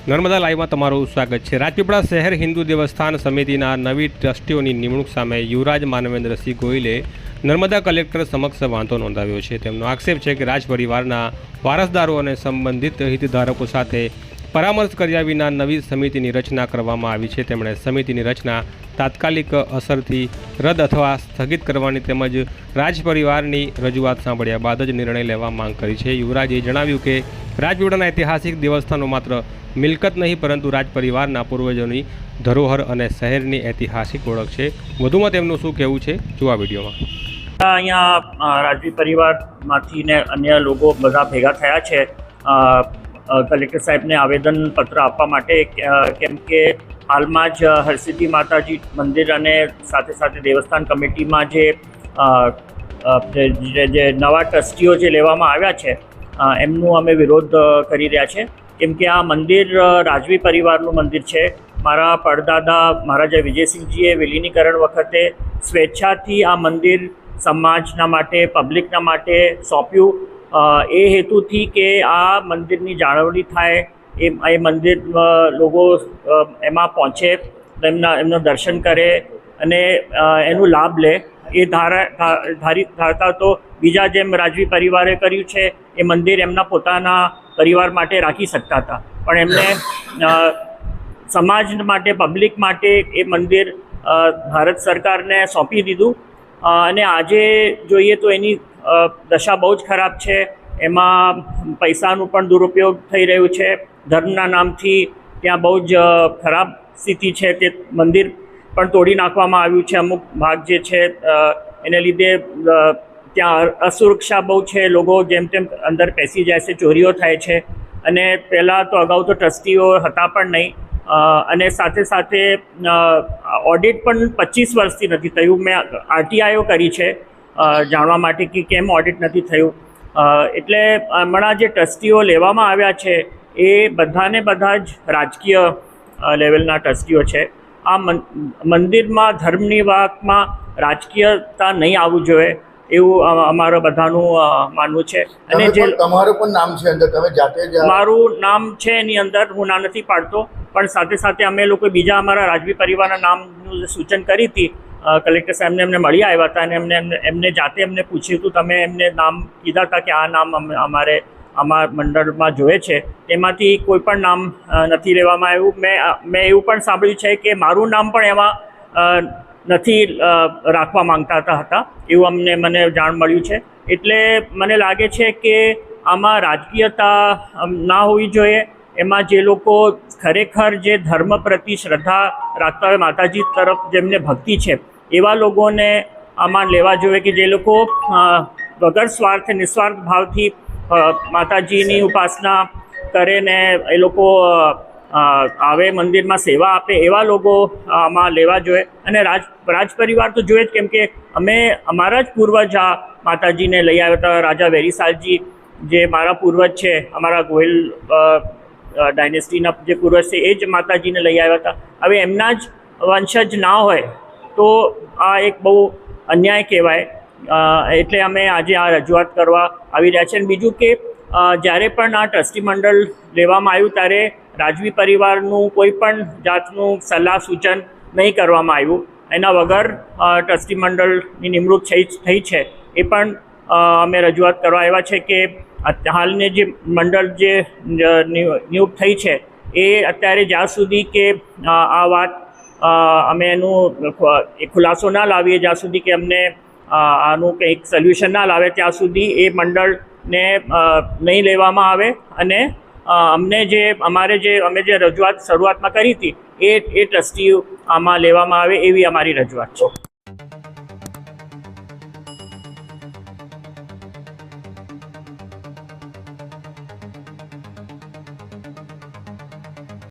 નર્મદા લાઈવમાં તમારું સ્વાગત છે। રાજપીપળા શહેર હિન્દુ દેવસ્થાન સમિતિના નવી ટ્રસ્ટીઓની નિમણૂક સામે યુવરાજ માનવેન્દ્રસિંહ ગોહિલે નર્મદા કલેક્ટર સમક્ષ વાંધો નોંધાવ્યો છે। તેમનો આક્ષેપ છે કે રાજ પરિવારના વારસદારો અને સંબંધિત હિતધારકો સાથે પરામર્શ કર્યા વિના નવી સમિતિની રચના કરવામાં આવી છે। તેમણે સમિતિની રચના તાત્કાલિક અસરથી રદ અથવા સ્થગિત કરવાની તેમજ રાજ પરિવારની રજૂઆત સાંભળ્યા બાદ જ નિર્ણય લેવા માંગ કરી છે। યુવરાજે જણાવ્યું કે રાજપીપળાના ઐતિહાસિક દેવસ્થાનો માત્ર મિલકત નહીં પરંતુ રાજ પરિવારના પૂર્વજોની ધરોહર અને શહેરની ઐતિહાસિક ઓળખ છે। વધુમાં તેમનું શું કહેવું છે જો આ વિડીયોમાં। અહીંયા રાજવી પરિવારમાંથી ને અન્ય લોકો બધા ભેગા થયા છે કલેક્ટર સાહેબને આવેદનપત્ર આપવા માટે, કેમ કે હાલમાં જ હરસિદ્ધિ માતાજી મંદિર અને સાથે સાથે દેવસ્થાન કમિટીમાં જે નવા ટ્રસ્ટીઓ જે લેવામાં આવ્યા છે એમનું અમે વિરોધ કરી રહ્યા છે, કેમ કે આ મંદિર રાજવી પરિવારનું મંદિર છે। મારા પરદાદા મહારાજા વિજયસિંહજીએ વિલીનીકરણ વખતે સ્વેચ્છાથી આ મંદિર સમાજના માટે, પબ્લિકના માટે સોંપ્યું, એ હેતુથી કે આ મંદિરની જાળવણી થાય, એ મંદિર લોકો એમાં પહોંચે, એમનું દર્શન કરે અને એનું લાભ લે। એ ધારતા તો બીજા જેમ રાજવી પરિવારે કર્યું છે એ મંદિર એમના પોતાના પરિવાર માટે રાખી શકતા હતા, પણ એમને સમાજ માટે, પબ્લિક માટે એ મંદિર ભારત સરકારને સોંપી દીધું અને આજે જોઈએ તો એની દશા બહુ જ ખરાબ છે। એમાં પૈસાનું પણ દુરુપયોગ થઈ રહ્યું છે, ધર્મના નામથી ત્યાં બહુ જ ખરાબ સ્થિતિ છે। તે મંદિર પણ તોડી નાખવામાં આવ્યું છે, અમુક ભાગ જે છે એને લીધે ત્યાં અસુરક્ષા બહુ છે, લોકો જેમ તેમ અંદર પેસી જાય છે, ચોરીઓ થાય છે અને પહેલાં તો અગાઉ તો ટ્રસ્ટીઓ હતા પણ નહીં અને સાથે સાથે ઓડિટ પણ 25 વર્ષથી નથી થયું। મેં આરટીઆઈઓ કરી છે જાણવા માટે કે કેમ ઓડિટ નથી થયું, એટલે હમણાં જે ટ્રસ્ટીઓ લેવામાં આવ્યા છે એ બધા જ રાજકીય લેવલના ટ્રસ્ટીઓ છે। આ મંદિરમાં ધર્મની વાતમાં રાજકીયતા નહીં આવવું જોઈએ એવું અમારું બધાનું માનવું છે। અને જે તમારું પણ નામ છે અંદર, તમે જાતે જ મારું નામ છે એની અંદર, હું ના નથી પાડતો, પણ સાથે સાથે અમે લોકો બીજા અમારા રાજવી પરિવારના નામનું સૂચન કરી હતી। કલેક્ટર સાહેબને એમને મળી આવ્યા હતા અને એમને જાતે એમને પૂછ્યું હતું, તમે એમને નામ કીધા હતા કે આ નામ અમારા મંડળમાં જોઈએ છે, તેમાંથી કોઈ પણ નામ નથી લેવામાં આવ્યું। મેં એવું પણ સાંભળ્યું છે કે મારું નામ પણ એમાં નથી રાખવા માંગતા હતા એવું મને જાણ મળ્યું છે। એટલે મને લાગે છે કે આમાં રાજકીયતા ના હોવી જોઈએ। એમાં જે લોકો ખરેખર જે ધર્મ પ્રતિ શ્રદ્ધા રાખતા હોય, માતાજી તરફ જેમને ભક્તિ છે, એવા લોકોને આમાં લેવા જોઈએ કે જે લોકો વગર સ્વાર્થ, નિસ્વાર્થ ભાવથી માતાજીની ઉપાસના કરે ને એ લોકો આવે મંદિરમાં સેવા આપે, એવા લોકો આમાં લેવા જોઈએ। અને રાજ પરિવાર તો જોઈએ જ, કેમ કે અમે અમારા જ પૂર્વજ આ માતાજીને લઈ આવ્યા હતા। રાજા વેરીસાલજી જે મારા પૂર્વજ છે, અમારા ગોહિલ ડાયનેસ્ટીના જે પૂર્વજ છે, એ જ માતાજીને લઈ આવ્યા હતા। હવે એમના જ વંશજ ના હોય તો આ એક બહુ અન્યાય કહેવાય। એટલે અમે આજે આ રજૂઆત કરવા આવી રહ્યા છે। અને બીજું કે જ્યારે પણ આ ટ્રસ્ટી મંડળ લેવામાં આવ્યું ત્યારે રાજવી પરિવારનું કોઈ પણ જાતનું સલાહ સૂચન નહીં કરવામાં આવ્યું, એના વગર ટ્રસ્ટી મંડળની નિમણૂક થઈ છે। એ પણ અમે રજૂઆત કરવા આવ્યા છે કે હાલની જે મંડળ જે નિયુક્ત થઈ છે એ અત્યારે જ્યાં સુધી કે આ વાત અમે એનું ખુલાસો ના લાવીએ, જ્યાં સુધી કે અમને આનું કંઈક સોલ્યુશન ના લાવે ત્યાં સુધી એ મંડળને નહીં લેવામાં આવે અને અમે જે રજૂઆત શરૂઆતમાં કરી હતી એ ટ્રસ્ટી આમાં લેવામાં આવે એવી અમારી રજૂઆત છે।